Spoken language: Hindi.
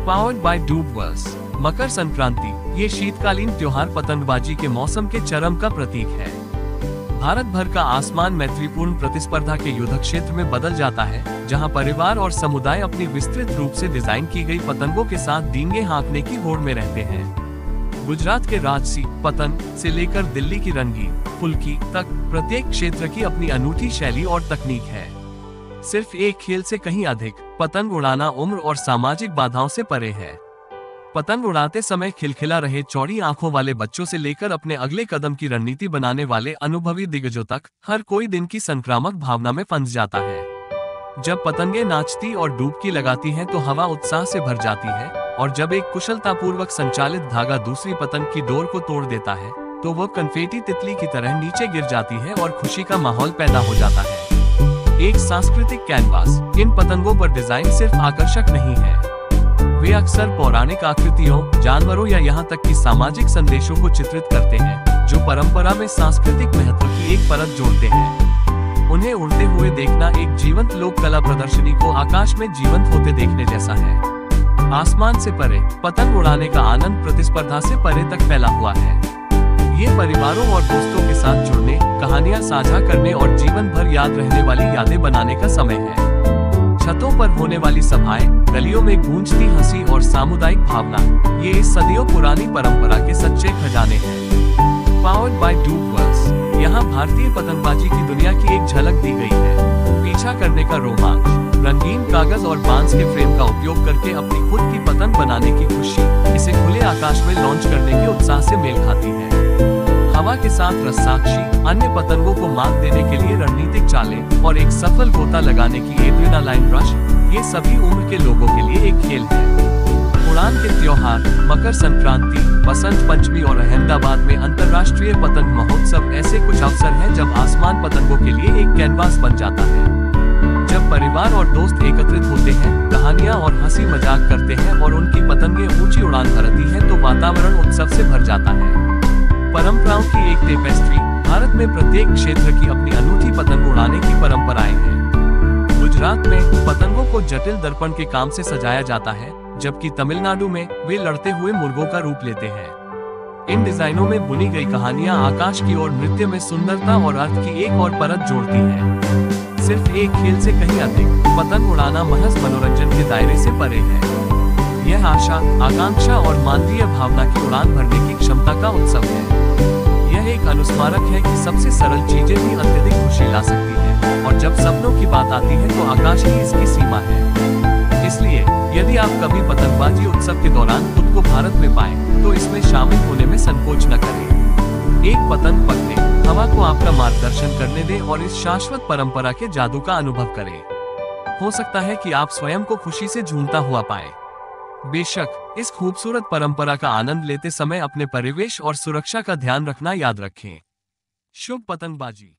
Powered by Dubverse. Makar Sankranti ये शीतकालीन त्योहार पतंगबाजी के मौसम के चरम का प्रतीक है। भारत भर का आसमान मैत्रीपूर्ण प्रतिस्पर्धा के युद्ध क्षेत्र में बदल जाता है, जहां परिवार और समुदाय अपनी विस्तृत रूप से डिजाइन की गई पतंगों के साथ डींगे हाँकने की होड़ में रहते हैं। गुजरात के राजसी पतंग से लेकर दिल्ली की रंगीन फुल्की तक प्रत्येक क्षेत्र की अपनी अनूठी शैली और तकनीक है। सिर्फ एक खेल से कहीं अधिक, पतंग उड़ाना उम्र और सामाजिक बाधाओं से परे है। पतंग उड़ाते समय खिलखिला रहे चौड़ी आंखों वाले बच्चों से लेकर अपने अगले कदम की रणनीति बनाने वाले अनुभवी दिग्गजों तक, हर कोई दिन की संक्रामक भावना में फंस जाता है। जब पतंगे नाचती और डुबकी लगाती हैं तो हवा उत्साह से भर जाती है, और जब एक कुशलतापूर्वक संचालित धागा दूसरी पतंग की डोर को तोड़ देता है तो वह कन्फेटी तितली की तरह नीचे गिर जाती है और खुशी का माहौल पैदा हो जाता है। एक सांस्कृतिक कैनवास। इन पतंगों पर डिजाइन सिर्फ आकर्षक नहीं है, वे अक्सर पौराणिक आकृतियों, जानवरों या यहाँ तक कि सामाजिक संदेशों को चित्रित करते हैं, जो परंपरा में सांस्कृतिक महत्व की एक परत जोड़ते हैं। उन्हें उड़ते हुए देखना एक जीवंत लोक कला प्रदर्शनी को आकाश में जीवंत होते देखने जैसा है। आसमान से परे पतंग उड़ाने का आनंद प्रतिस्पर्धा से परे तक फैला हुआ है। ये परिवारों और दोस्तों के साथ जुड़ने, कहानियां साझा करने और जीवन भर याद रहने वाली यादें बनाने का समय है। छतों पर होने वाली सभाएं, गलियों में गूंजती हंसी और सामुदायिक भावना, ये इस सदियों पुरानी परंपरा के सच्चे खजाने हैं। Powered by Dubverse. यहाँ भारतीय पतंगबाजी की दुनिया की एक झलक दी गई है। पीछा करने का रोमांच, रंगीन कागज और बांस के फ्रेम का उपयोग करके अपनी खुद की पतंग बनाने की खुशी, इसे खुले आकाश में लॉन्च करने के उत्साह से मेल खाती है। हवा के साथ रस्साकशी, अन्य पतंगों को मात देने के लिए रणनीतिक चालें और एक सफल गोता लगाने की एड्रेनालाइन रश, ये सभी उम्र के लोगों के लिए एक खेल है। उड़ान के त्योहार, मकर संक्रांति, बसंत पंचमी और अहमदाबाद में अंतर्राष्ट्रीय पतंग महोत्सव ऐसे कुछ अवसर हैं जब आसमान पतंगों के लिए एक कैनवास बन जाता है। जब परिवार और दोस्त एकत्रित होते हैं, कहानियां और हंसी मजाक करते हैं और उनकी पतंगें ऊंची उड़ान भरती हैं तो वातावरण उत्सव से भर जाता है। परंपराओं की एक टेपेस्ट्री। भारत में प्रत्येक क्षेत्र की अपनी अनूठी पतंग उड़ाने की परंपराएं हैं। गुजरात में पतंगों को जटिल दर्पण के काम से सजाया जाता है, जबकि तमिलनाडु में वे लड़ते हुए मुर्गों का रूप लेते हैं। इन डिजाइनों में बुनी गई कहानियां आकाश की ओर नृत्य में सुंदरता और अर्थ की एक और परत जोड़ती हैं। सिर्फ एक खेल से कहीं अधिक, पतंग उड़ाना महज मनोरंजन के दायरे से परे है। यह आशा, आकांक्षा और मानवीय भावना की उड़ान भरने की क्षमता का उत्सव है। यह एक अनुस्मारक है कि सबसे सरल चीजें भी अत्यधिक खुशी ला सकती हैं, और जब सपनों की बात आती है तो आकाश ही इसकी सीमा है। इसलिए यदि आप कभी पतंगबाजी उत्सव के दौरान खुद को भारत में पाएं, तो इसमें शामिल होने में संकोच न करें। एक पतंग पकड़े, हवा को आपका मार्गदर्शन करने दें और इस शाश्वत परंपरा के जादू का अनुभव करें। हो सकता है कि आप स्वयं को खुशी से झूमता हुआ पाएं। बेशक, इस खूबसूरत परंपरा का आनंद लेते समय अपने परिवेश और सुरक्षा का ध्यान रखना याद रखें। शुभ पतंगबाजी।